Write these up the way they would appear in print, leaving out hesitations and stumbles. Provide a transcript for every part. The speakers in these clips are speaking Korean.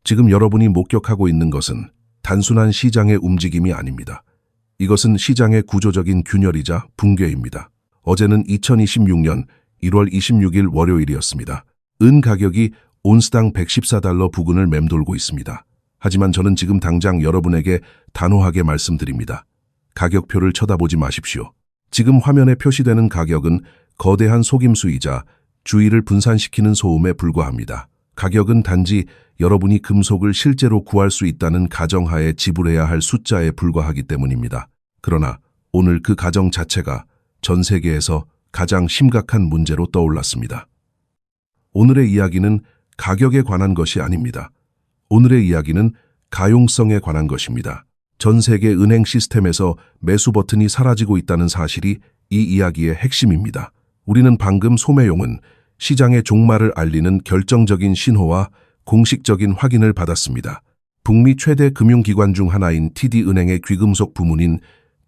지금 여러분이 목격하고 있는 것은 단순한 시장의 움직임이 아닙니다. 이것은 시장의 구조적인 균열이자 붕괴입니다. 어제는 2026년 1월 26일 월요일이었습니다. 은 가격이 온스당 114달러 부근을 맴돌고 있습니다. 하지만 저는 지금 당장 여러분에게 단호하게 말씀드립니다. 가격표를 쳐다보지 마십시오. 지금 화면에 표시되는 가격은 거대한 속임수이자 주의를 분산시키는 소음에 불과합니다. 가격은 단지 여러분이 금속을 실제로 구할 수 있다는 가정하에 지불해야 할 숫자에 불과하기 때문입니다. 그러나 오늘 그 가정 자체가 전 세계에서 가장 심각한 문제로 떠올랐습니다. 오늘의 이야기는 가격에 관한 것이 아닙니다. 오늘의 이야기는 가용성에 관한 것입니다. 전 세계 은행 시스템에서 매수 버튼이 사라지고 있다는 사실이 이 이야기의 핵심입니다. 우리는 방금 소매용은 시장의 종말을 알리는 결정적인 신호와 공식적인 확인을 받았습니다. 북미 최대 금융기관 중 하나인 TD은행의 귀금속 부문인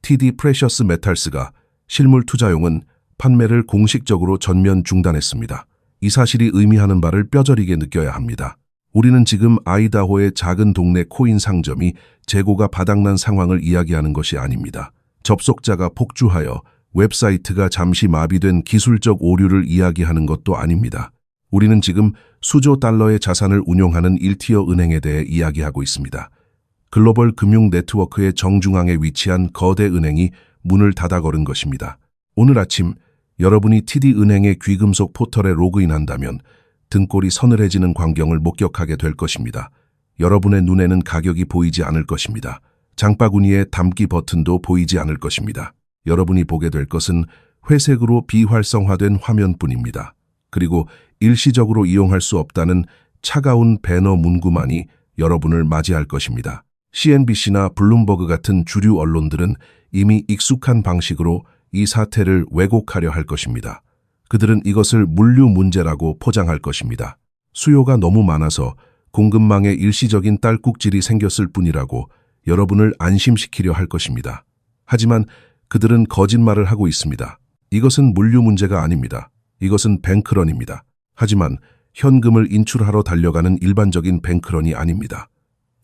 TD 프레셔스 메탈스가 실물 투자용은 판매를 공식적으로 전면 중단했습니다. 이 사실이 의미하는 바를 뼈저리게 느껴야 합니다. 우리는 지금 아이다호의 작은 동네 코인 상점이 재고가 바닥난 상황을 이야기하는 것이 아닙니다. 접속자가 폭주하여 웹사이트가 잠시 마비된 기술적 오류를 이야기하는 것도 아닙니다. 우리는 지금 수조 달러의 자산을 운용하는 1티어 은행에 대해 이야기하고 있습니다. 글로벌 금융 네트워크의 정중앙에 위치한 거대 은행이 문을 닫아 걸은 것입니다. 오늘 아침 여러분이 TD은행의 귀금속 포털에 로그인한다면 등골이 서늘해지는 광경을 목격하게 될 것입니다. 여러분의 눈에는 가격이 보이지 않을 것입니다. 장바구니에 담기 버튼도 보이지 않을 것입니다. 여러분이 보게 될 것은 회색으로 비활성화된 화면뿐입니다. 그리고 일시적으로 이용할 수 없다는 차가운 배너 문구만이 여러분을 맞이할 것입니다. CNBC나 블룸버그 같은 주류 언론들은 이미 익숙한 방식으로 이 사태를 왜곡하려 할 것입니다. 그들은 이것을 물류 문제라고 포장할 것입니다. 수요가 너무 많아서 공급망에 일시적인 딸꾹질이 생겼을 뿐이라고 여러분을 안심시키려 할 것입니다. 하지만 그들은 거짓말을 하고 있습니다. 이것은 물류 문제가 아닙니다. 이것은 뱅크런입니다. 하지만 현금을 인출하러 달려가는 일반적인 뱅크런이 아닙니다.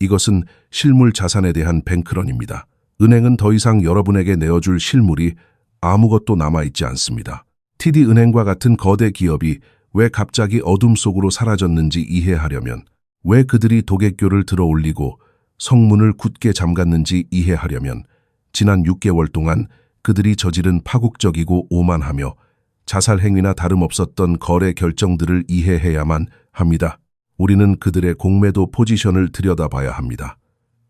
이것은 실물 자산에 대한 뱅크런입니다. 은행은 더 이상 여러분에게 내어줄 실물이 아무것도 남아있지 않습니다. TD은행과 같은 거대 기업이 왜 갑자기 어둠 속으로 사라졌는지 이해하려면, 왜 그들이 도객교를 들어 올리고 성문을 굳게 잠갔는지 이해하려면 지난 6개월 동안 그들이 저지른 파국적이고 오만하며 자살 행위나 다름없었던 거래 결정들을 이해해야만 합니다. 우리는 그들의 공매도 포지션을 들여다봐야 합니다.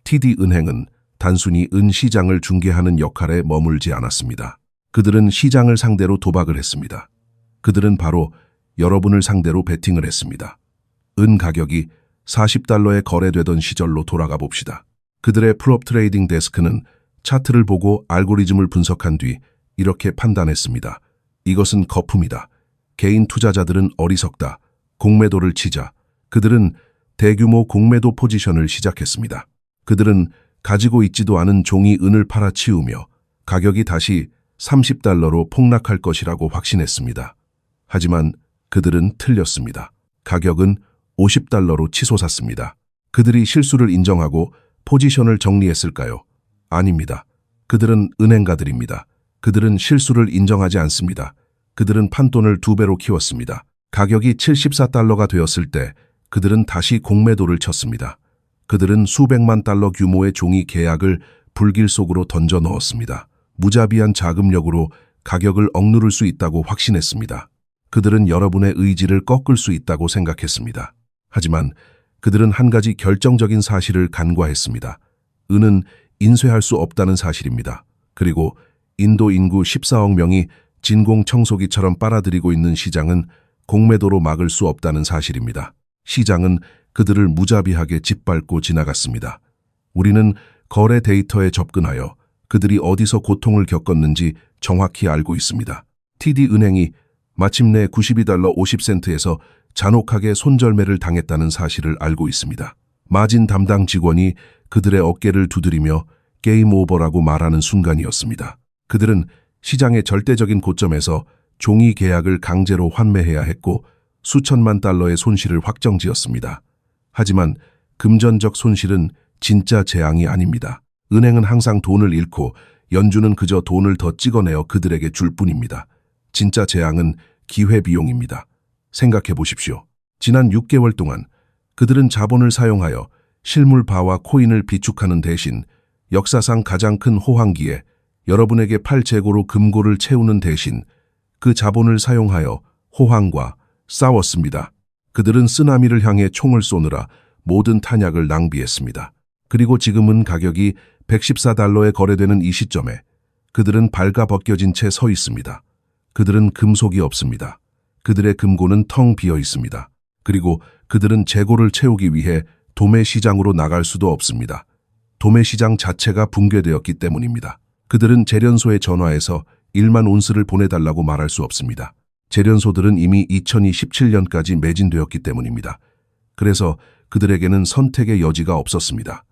TD은행은 단순히 은 시장을 중개하는 역할에 머물지 않았습니다. 그들은 시장을 상대로 도박을 했습니다. 그들은 바로 여러분을 상대로 베팅을 했습니다. 은 가격이 40달러에 거래되던 시절로 돌아가 봅시다. 그들의 프롭 트레이딩 데스크는 차트를 보고 알고리즘을 분석한 뒤 이렇게 판단했습니다. 이것은 거품이다. 개인 투자자들은 어리석다. 공매도를 치자. 그들은 대규모 공매도 포지션을 시작했습니다. 그들은 가지고 있지도 않은 종이 은을 팔아치우며 가격이 다시 30달러로 폭락할 것이라고 확신했습니다. 하지만 그들은 틀렸습니다. 가격은 50달러로 치솟았습니다. 그들이 실수를 인정하고 포지션을 정리했을까요? 아닙니다. 그들은 은행가들입니다. 그들은 실수를 인정하지 않습니다. 그들은 판돈을 2배로 키웠습니다. 가격이 74달러가 되었을 때 그들은 다시 공매도를 쳤습니다. 그들은 수백만 달러 규모의 종이 계약을 불길 속으로 던져 넣었습니다. 무자비한 자금력으로 가격을 억누를 수 있다고 확신했습니다. 그들은 여러분의 의지를 꺾을 수 있다고 생각했습니다. 하지만 그들은 한 가지 결정적인 사실을 간과했습니다. 은은 인쇄할 수 없다는 사실입니다. 그리고 인도 인구 14억 명이 진공청소기처럼 빨아들이고 있는 시장은 공매도로 막을 수 없다는 사실입니다. 시장은 그들을 무자비하게 짓밟고 지나갔습니다. 우리는 거래 데이터에 접근하여 그들이 어디서 고통을 겪었는지 정확히 알고 있습니다. TD은행이 마침내 92달러 50센트에서 잔혹하게 손절매를 당했다는 사실을 알고 있습니다. 마진 담당 직원이 그들의 어깨를 두드리며 게임 오버라고 말하는 순간이었습니다. 그들은 시장의 절대적인 고점에서 종이 계약을 강제로 환매해야 했고 수천만 달러의 손실을 확정지었습니다. 하지만 금전적 손실은 진짜 재앙이 아닙니다. 은행은 항상 돈을 잃고 연준은 그저 돈을 더 찍어내어 그들에게 줄 뿐입니다. 진짜 재앙은 기회비용입니다. 생각해 보십시오. 지난 6개월 동안 그들은 자본을 사용하여 실물바와 코인을 비축하는 대신 역사상 가장 큰 호황기에 여러분에게 8재고로 금고를 채우는 대신 그 자본을 사용하여 호황과 싸웠습니다. 그들은 쓰나미를 향해 총을 쏘느라 모든 탄약을 낭비했습니다. 그리고 지금은 가격이 114달러에 거래되는 이 시점에 그들은 발가벗겨진 채 서 있습니다. 그들은 금속이 없습니다. 그들의 금고는 텅 비어 있습니다. 그리고 그들은 재고를 채우기 위해 도매 시장으로 나갈 수도 없습니다. 도매 시장 자체가 붕괴되었기 때문입니다. 그들은 재련소에 전화해서 1만 온스를 보내달라고 말할 수 없습니다. 재련소들은 이미 2027년까지 매진되었기 때문입니다. 그래서 그들에게는 선택의 여지가 없었습니다.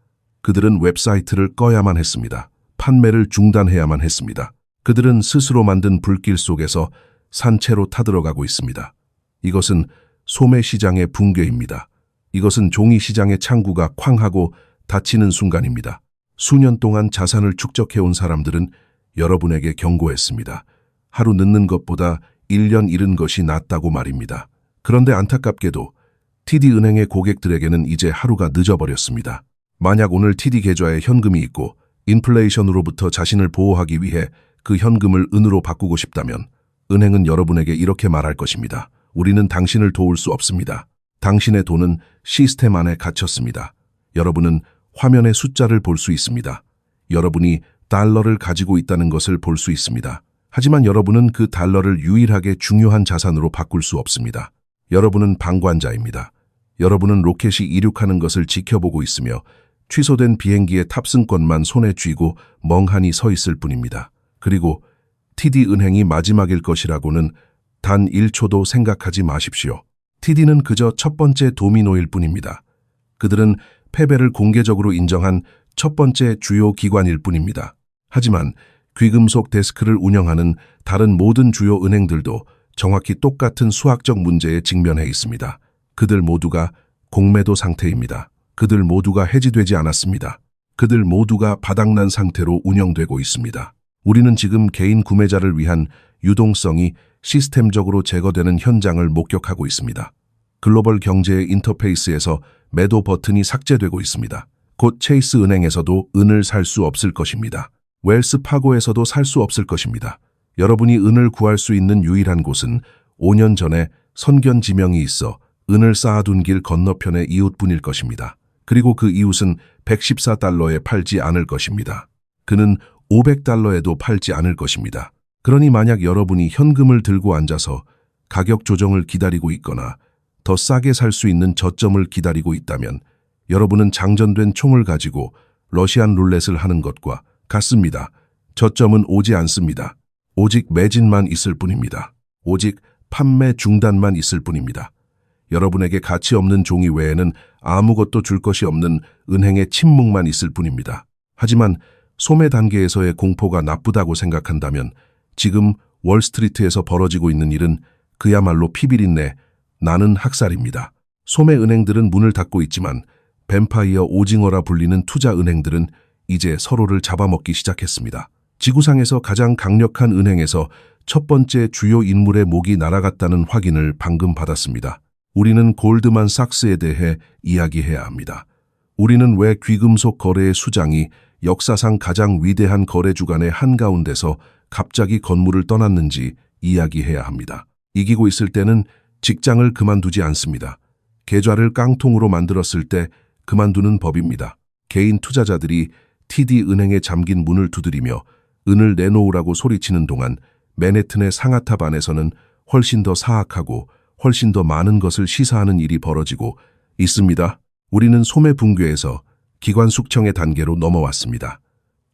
그들은 웹사이트를 꺼야만 했습니다. 판매를 중단해야만 했습니다. 그들은 스스로 만든 불길 속에서 산채로 타들어가고 있습니다. 이것은 소매 시장의 붕괴입니다. 이것은 종이 시장의 창구가 쾅하고 닫히는 순간입니다. 수년 동안 자산을 축적해온 사람들은 여러분에게 경고했습니다. 하루 늦는 것보다 1년 잃은 것이 낫다고 말입니다. 그런데 안타깝게도 TD은행의 고객들에게는 이제 하루가 늦어버렸습니다. 만약 오늘 TD 계좌에 현금이 있고 인플레이션으로부터 자신을 보호하기 위해 그 현금을 은으로 바꾸고 싶다면 은행은 여러분에게 이렇게 말할 것입니다. 우리는 당신을 도울 수 없습니다. 당신의 돈은 시스템 안에 갇혔습니다. 여러분은 화면의 숫자를 볼 수 있습니다. 여러분이 달러를 가지고 있다는 것을 볼 수 있습니다. 하지만 여러분은 그 달러를 유일하게 중요한 자산으로 바꿀 수 없습니다. 여러분은 방관자입니다. 여러분은 로켓이 이륙하는 것을 지켜보고 있으며 취소된 비행기의 탑승권만 손에 쥐고 멍하니 서 있을 뿐입니다. 그리고 TD은행이 마지막일 것이라고는 단 1초도 생각하지 마십시오. TD는 그저 첫 번째 도미노일 뿐입니다. 그들은 패배를 공개적으로 인정한 첫 번째 주요 기관일 뿐입니다. 하지만 귀금속 데스크를 운영하는 다른 모든 주요 은행들도 정확히 똑같은 수학적 문제에 직면해 있습니다. 그들 모두가 공매도 상태입니다. 그들 모두가 해지되지 않았습니다. 그들 모두가 바닥난 상태로 운영되고 있습니다. 우리는 지금 개인 구매자를 위한 유동성이 시스템적으로 제거되는 현장을 목격하고 있습니다. 글로벌 경제의 인터페이스에서 매도 버튼이 삭제되고 있습니다. 곧 체이스 은행에서도 은을 살 수 없을 것입니다. 웰스 파고에서도 살 수 없을 것입니다. 여러분이 은을 구할 수 있는 유일한 곳은 5년 전에 선견 지명이 있어 은을 쌓아둔 길 건너편의 이웃분일 것입니다. 그리고 그 이웃은 114달러에 팔지 않을 것입니다. 그는 500달러에도 팔지 않을 것입니다. 그러니 만약 여러분이 현금을 들고 앉아서 가격 조정을 기다리고 있거나 더 싸게 살 수 있는 저점을 기다리고 있다면 여러분은 장전된 총을 가지고 러시안 룰렛을 하는 것과 같습니다. 저점은 오지 않습니다. 오직 매진만 있을 뿐입니다. 오직 판매 중단만 있을 뿐입니다. 여러분에게 가치 없는 종이 외에는 아무것도 줄 것이 없는 은행의 침묵만 있을 뿐입니다. 하지만 소매 단계에서의 공포가 나쁘다고 생각한다면 지금 월스트리트에서 벌어지고 있는 일은 그야말로 피비린내 나는 학살입니다. 소매 은행들은 문을 닫고 있지만 뱀파이어 오징어라 불리는 투자 은행들은 이제 서로를 잡아먹기 시작했습니다. 지구상에서 가장 강력한 은행에서 첫 번째 주요 인물의 목이 날아갔다는 확인을 방금 받았습니다. 우리는 골드만삭스에 대해 이야기해야 합니다. 우리는 왜 귀금속 거래의 수장이 역사상 가장 위대한 거래 주간의 한가운데서 갑자기 건물을 떠났는지 이야기해야 합니다. 이기고 있을 때는 직장을 그만두지 않습니다. 계좌를 깡통으로 만들었을 때 그만두는 법입니다. 개인 투자자들이 TD은행에 잠긴 문을 두드리며 은을 내놓으라고 소리치는 동안 맨해튼의 상하탑 안에서는 훨씬 더 사악하고 훨씬 더 많은 것을 시사하는 일이 벌어지고 있습니다. 우리는 소매 붕괴에서 기관 숙청의 단계로 넘어왔습니다.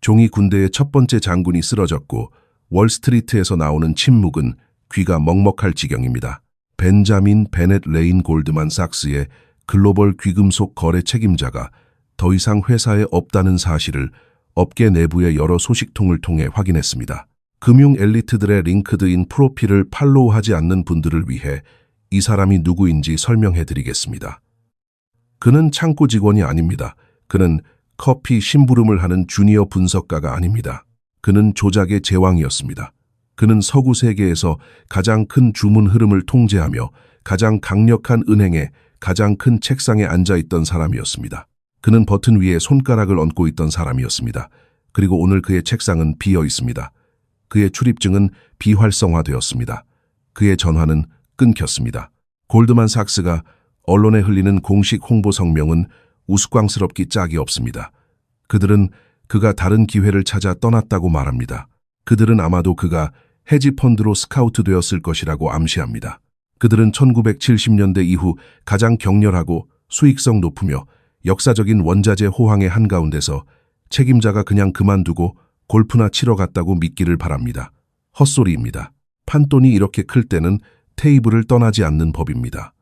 종이 군대의 첫 번째 장군이 쓰러졌고 월스트리트에서 나오는 침묵은 귀가 먹먹할 지경입니다. 벤자민 베넷 레인 골드만삭스의 글로벌 귀금속 거래 책임자가 더 이상 회사에 없다는 사실을 업계 내부의 여러 소식통을 통해 확인했습니다. 금융 엘리트들의 링크드인 프로필을 팔로우하지 않는 분들을 위해 이 사람이 누구인지 설명해 드리겠습니다. 그는 창고 직원이 아닙니다. 그는 커피 심부름을 하는 주니어 분석가가 아닙니다. 그는 조작의 제왕이었습니다. 그는 서구 세계에서 가장 큰 주문 흐름을 통제하며 가장 강력한 은행의 가장 큰 책상에 앉아있던 사람이었습니다. 그는 버튼 위에 손가락을 얹고 있던 사람이었습니다. 그리고 오늘 그의 책상은 비어 있습니다. 그의 출입증은 비활성화되었습니다. 그의 전화는 끊겼습니다. 골드만삭스가 언론에 흘리는 공식 홍보 성명은 우스꽝스럽기 짝이 없습니다. 그들은 그가 다른 기회를 찾아 떠났다고 말합니다. 그들은 아마도 그가 헤지펀드로 스카우트되었을 것이라고 암시합니다. 그들은 1970년대 이후 가장 격렬하고 수익성 높으며 역사적인 원자재 호황의 한가운데서 책임자가 그냥 그만두고 골프나 치러 갔다고 믿기를 바랍니다. 헛소리입니다. 판돈이 이렇게 클 때는 테이블을 떠나지 않는 법입니다.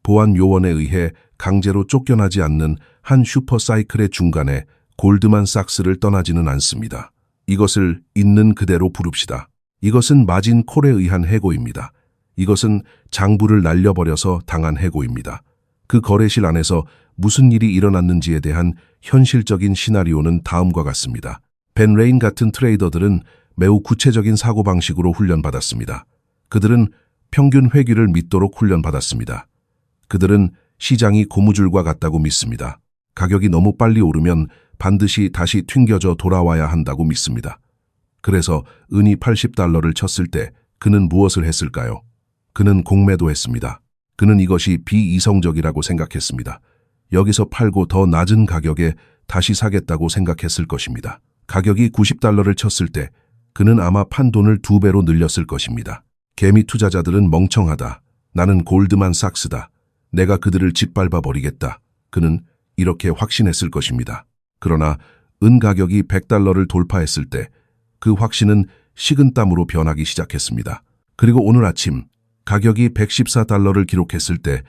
보안 요원에 의해 강제로 쫓겨나지 않는 한 슈퍼사이클의 중간에 골드만삭스를 떠나지는 않습니다. 이것을 있는 그대로 부릅시다. 이것은 마진 콜에 의한 해고입니다. 이것은 장부를 날려버려서 당한 해고입니다. 그 거래실 안에서 무슨 일이 일어났는지에 대한 현실적인 시나리오는 다음과 같습니다. 벤 레인 같은 트레이더들은 매우 구체적인 사고방식으로 훈련받았습니다. 그들은 평균 회귀를 믿도록 훈련받았습니다. 그들은 시장이 고무줄과 같다고 믿습니다. 가격이 너무 빨리 오르면 반드시 다시 튕겨져 돌아와야 한다고 믿습니다. 그래서 은이 $80를 쳤을 때 그는 무엇을 했을까요? 그는 공매도했습니다. 그는 이것이 비이성적이라고 생각했습니다. 여기서 팔고 더 낮은 가격에 다시 사겠다고 생각했을 것입니다. 가격이 $90를 쳤을 때 그는 아마 판 돈을 2배로 늘렸을 것입니다. 개미 투자자들은 멍청하다. 나는 골드만삭스다. 내가 그들을 짓밟아 버리겠다. 그는 이렇게 확신했을 것입니다. 그러나 은 가격이 $100를 돌파했을 때 그 확신은 식은땀으로 변하기 시작했습니다. 그리고 오늘 아침 가격이 $114를 기록했을 때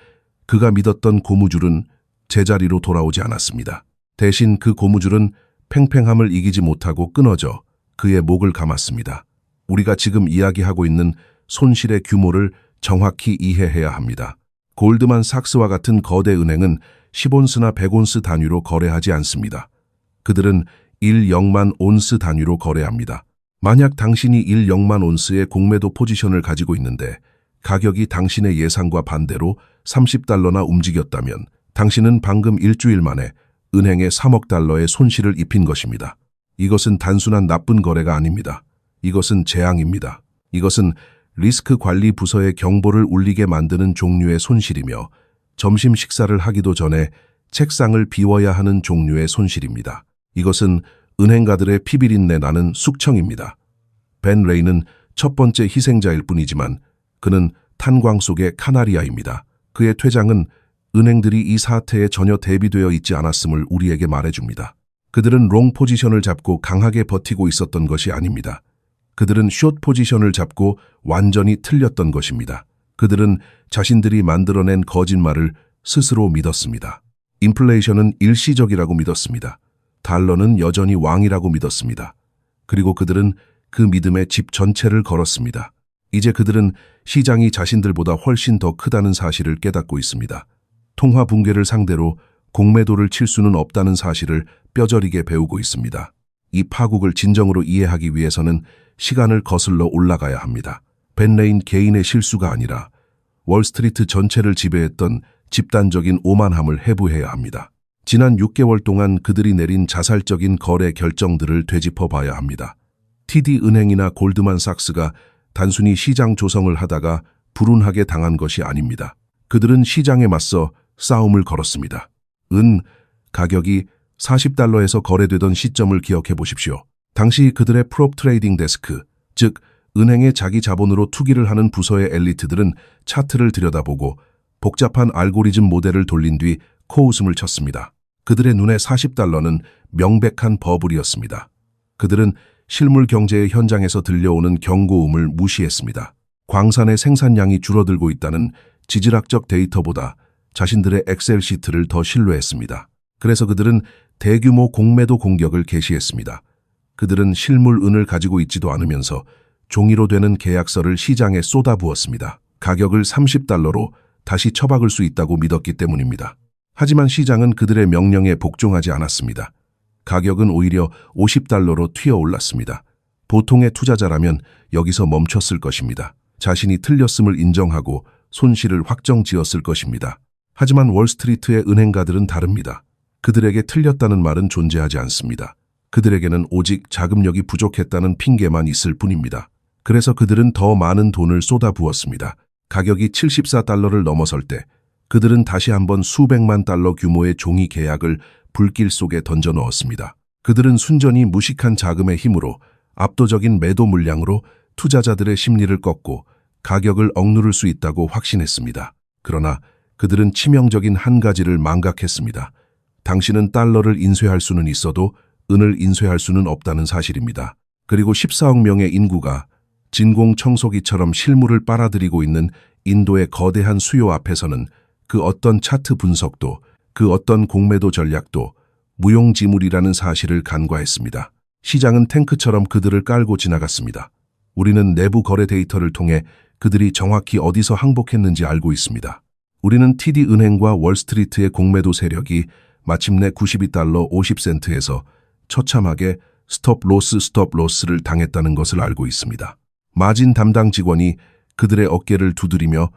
그가 믿었던 고무줄은 제자리로 돌아오지 않았습니다. 대신 그 고무줄은 팽팽함을 이기지 못하고 끊어져 그의 목을 감았습니다. 우리가 지금 이야기하고 있는 손실의 규모를 정확히 이해해야 합니다. 골드만삭스와 같은 거대 은행은 10온스나 100온스 단위로 거래하지 않습니다. 그들은 1,000,000 온스 단위로 거래합니다. 만약 당신이 1,000,000 온스의 공매도 포지션을 가지고 있는데 가격이 당신의 예상과 반대로 $30나 움직였다면 당신은 방금 일주일 만에 은행에 $3억 손실을 입힌 것입니다. 이것은 단순한 나쁜 거래가 아닙니다. 이것은 재앙입니다. 이것은 리스크 관리 부서의 경보를 울리게 만드는 종류의 손실이며 점심 식사를 하기도 전에 책상을 비워야 하는 종류의 손실입니다. 이것은 은행가들의 피비린내 나는 숙청입니다. 벤 레이는 첫 번째 희생자일 뿐이지만 그는 탄광 속의 카나리아입니다. 그의 퇴장은 은행들이 이 사태에 전혀 대비되어 있지 않았음을 우리에게 말해줍니다. 그들은 롱 포지션을 잡고 강하게 버티고 있었던 것이 아닙니다. 그들은 숏 포지션을 잡고 완전히 틀렸던 것입니다. 그들은 자신들이 만들어낸 거짓말을 스스로 믿었습니다. 인플레이션은 일시적이라고 믿었습니다. 달러는 여전히 왕이라고 믿었습니다. 그리고 그들은 그 믿음에 집 전체를 걸었습니다. 이제 그들은 시장이 자신들보다 훨씬 더 크다는 사실을 깨닫고 있습니다. 통화 붕괴를 상대로 공매도를 칠 수는 없다는 사실을 뼈저리게 배우고 있습니다. 이 파국을 진정으로 이해하기 위해서는 시간을 거슬러 올라가야 합니다. 벤 레인 개인의 실수가 아니라 월스트리트 전체를 지배했던 집단적인 오만함을 해부해야 합니다. 지난 6개월 동안 그들이 내린 자살적인 거래 결정들을 되짚어 봐야 합니다. TD은행이나 골드만삭스가 단순히 시장 조성을 하다가 불운하게 당한 것이 아닙니다. 그들은 시장에 맞서 싸움을 걸었습니다. 은 가격이 $40에서 거래되던 시점을 기억해 보십시오. 당시 그들의 프롭 트레이딩 데스크, 즉 은행의 자기 자본으로 투기를 하는 부서의 엘리트들은 차트를 들여다보고 복잡한 알고리즘 모델을 돌린 뒤 코웃음을 쳤습니다. 그들의 눈에 $40는 명백한 버블이었습니다. 그들은 실물 경제의 현장에서 들려오는 경고음을 무시했습니다. 광산의 생산량이 줄어들고 있다는 지질학적 데이터보다 자신들의 엑셀 시트를 더 신뢰했습니다. 그래서 그들은 대규모 공매도 공격을 개시했습니다. 그들은 실물 은을 가지고 있지도 않으면서 종이로 되는 계약서를 시장에 쏟아부었습니다. 가격을 $30로 다시 처박을 수 있다고 믿었기 때문입니다. 하지만 시장은 그들의 명령에 복종하지 않았습니다. 가격은 오히려 $50로 튀어올랐습니다. 보통의 투자자라면 여기서 멈췄을 것입니다. 자신이 틀렸음을 인정하고 손실을 확정지었을 것입니다. 하지만 월스트리트의 은행가들은 다릅니다. 그들에게 틀렸다는 말은 존재하지 않습니다. 그들에게는 오직 자금력이 부족했다는 핑계만 있을 뿐입니다. 그래서 그들은 더 많은 돈을 쏟아부었습니다. 가격이 $74를 넘어설 때 그들은 다시 한번 수백만 달러 규모의 종이 계약을 불길 속에 던져 넣었습니다. 그들은 순전히 무식한 자금의 힘으로 압도적인 매도 물량으로 투자자들의 심리를 꺾고 가격을 억누를 수 있다고 확신했습니다. 그러나 그들은 치명적인 한 가지를 망각했습니다. 당신은 달러를 인쇄할 수는 있어도 은을 인쇄할 수는 없다는 사실입니다. 그리고 14억 명의 인구가 진공 청소기처럼 실물을 빨아들이고 있는 인도의 거대한 수요 앞에서는 그 어떤 차트 분석도 그 어떤 공매도 전략도 무용지물이라는 사실을 간과했습니다. 시장은 탱크처럼 그들을 깔고 지나갔습니다. 우리는 내부 거래 데이터를 통해 그들이 정확히 어디서 항복했는지 알고 있습니다. 우리는 TD은행과 월스트리트의 공매도 세력이 마침내 $92 50센트에서 처참하게 스톱 로스를 당했다는 것을 알고 있습니다. 마진 담당 직원이 그들의 어깨를 두드리며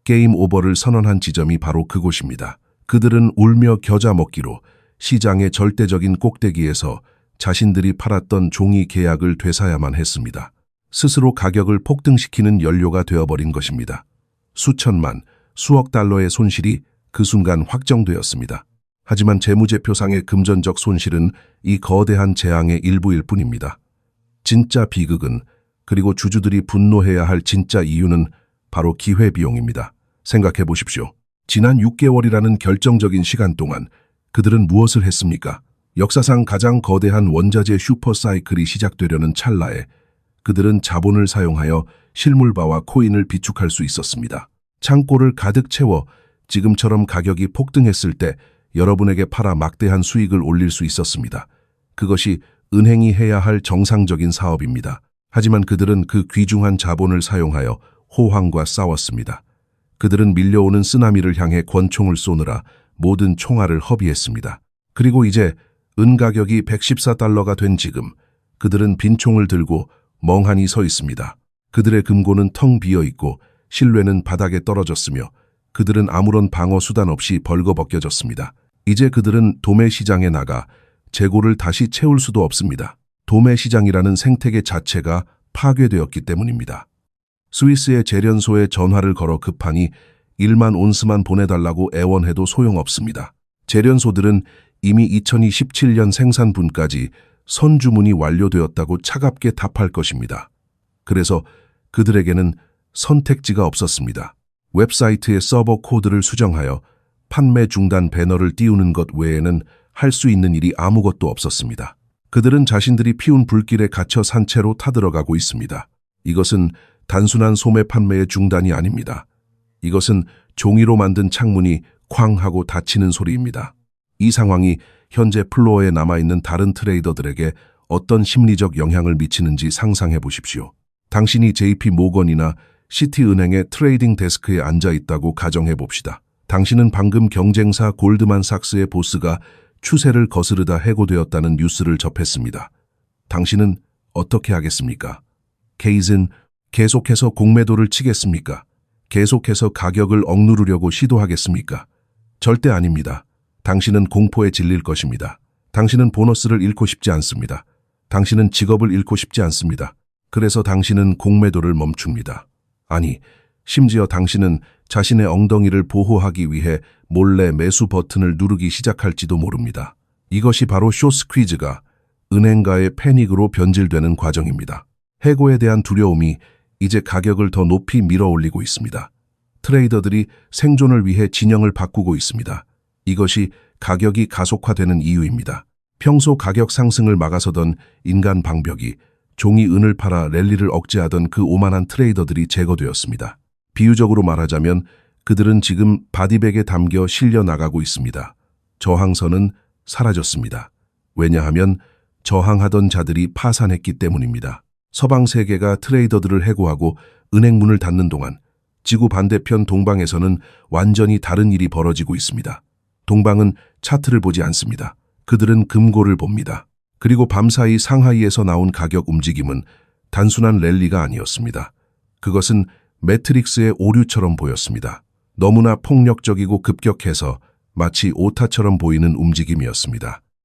게임 오버를 선언한 지점이 바로 그곳입니다. 그들은 울며 겨자 먹기로 시장의 절대적인 꼭대기에서 자신들이 팔았던 종이 계약을 되사야만 했습니다. 스스로 가격을 폭등시키는 연료가 되어버린 것입니다. 수천만, 수억 달러의 손실이 그 순간 확정되었습니다. 하지만 재무제표상의 금전적 손실은 이 거대한 재앙의 일부일 뿐입니다. 진짜 비극은, 그리고 주주들이 분노해야 할 진짜 이유는 바로 기회비용입니다. 생각해 보십시오. 지난 6개월이라는 결정적인 시간 동안 그들은 무엇을 했습니까? 역사상 가장 거대한 원자재 슈퍼사이클이 시작되려는 찰나에 그들은 자본을 사용하여 실물바와 코인을 비축할 수 있었습니다. 창고를 가득 채워 지금처럼 가격이 폭등했을 때 여러분에게 팔아 막대한 수익을 올릴 수 있었습니다. 그것이 은행이 해야 할 정상적인 사업입니다. 하지만 그들은 그 귀중한 자본을 사용하여 호황과 싸웠습니다. 그들은 밀려오는 쓰나미를 향해 권총을 쏘느라 모든 총알을 허비했습니다. 그리고 이제 은 가격이 $114가 된 지금 그들은 빈총을 들고 멍하니 서 있습니다. 그들의 금고는 텅 비어 있고 신뢰는 바닥에 떨어졌으며 그들은 아무런 방어 수단 없이 벌거벗겨졌습니다. 이제 그들은 도매시장에 나가 재고를 다시 채울 수도 없습니다. 도매시장이라는 생태계 자체가 파괴되었기 때문입니다. 스위스의 재련소에 전화를 걸어 급하니 1만 온스만 보내달라고 애원해도 소용없습니다. 재련소들은 이미 2027년 생산분까지 선주문이 완료되었다고 차갑게 답할 것입니다. 그래서 그들에게는 선택지가 없었습니다. 웹사이트의 서버 코드를 수정하여 판매 중단 배너를 띄우는 것 외에는 할 수 있는 일이 아무것도 없었습니다. 그들은 자신들이 피운 불길에 갇혀 산채로 타들어가고 있습니다. 이것은 단순한 소매 판매의 중단이 아닙니다. 이것은 종이로 만든 창문이 쾅 하고 닫히는 소리입니다. 이 상황이 현재 플로어에 남아있는 다른 트레이더들에게 어떤 심리적 영향을 미치는지 상상해 보십시오. 당신이 JP 모건이나 시티은행의 트레이딩 데스크에 앉아 있다고 가정해 봅시다. 당신은 방금 경쟁사 골드만삭스의 보스가 추세를 거스르다 해고되었다는 뉴스를 접했습니다. 당신은 어떻게 하겠습니까? 케이즈는 계속해서 공매도를 치겠습니까? 계속해서 가격을 억누르려고 시도하겠습니까? 절대 아닙니다. 당신은 공포에 질릴 것입니다. 당신은 보너스를 잃고 싶지 않습니다. 당신은 직업을 잃고 싶지 않습니다. 그래서 당신은 공매도를 멈춥니다. 아니, 심지어 당신은 자신의 엉덩이를 보호하기 위해 몰래 매수 버튼을 누르기 시작할지도 모릅니다. 이것이 바로 숏스퀴즈가 은행가의 패닉으로 변질되는 과정입니다. 해고에 대한 두려움이 이제 가격을 더 높이 밀어올리고 있습니다. 트레이더들이 생존을 위해 진영을 바꾸고 있습니다. 이것이 가격이 가속화되는 이유입니다. 평소 가격 상승을 막아서던 인간 방벽이 종이 은을 팔아 랠리를 억제하던 그 오만한 트레이더들이 제거되었습니다. 비유적으로 말하자면 그들은 지금 바디백에 담겨 실려 나가고 있습니다. 저항선은 사라졌습니다. 왜냐하면 저항하던 자들이 파산했기 때문입니다. 서방 세계가 트레이더들을 해고하고 은행 문을 닫는 동안 지구 반대편 동방에서는 완전히 다른 일이 벌어지고 있습니다. 동방은 차트를 보지 않습니다. 그들은 금고를 봅니다. 그리고 밤사이 상하이에서 나온 가격 움직임은 단순한 랠리가 아니었습니다. 그것은 매트릭스의 오류처럼 보였습니다. 너무나 폭력적이고 급격해서 마치 오타처럼 보이는 움직임이었습니다.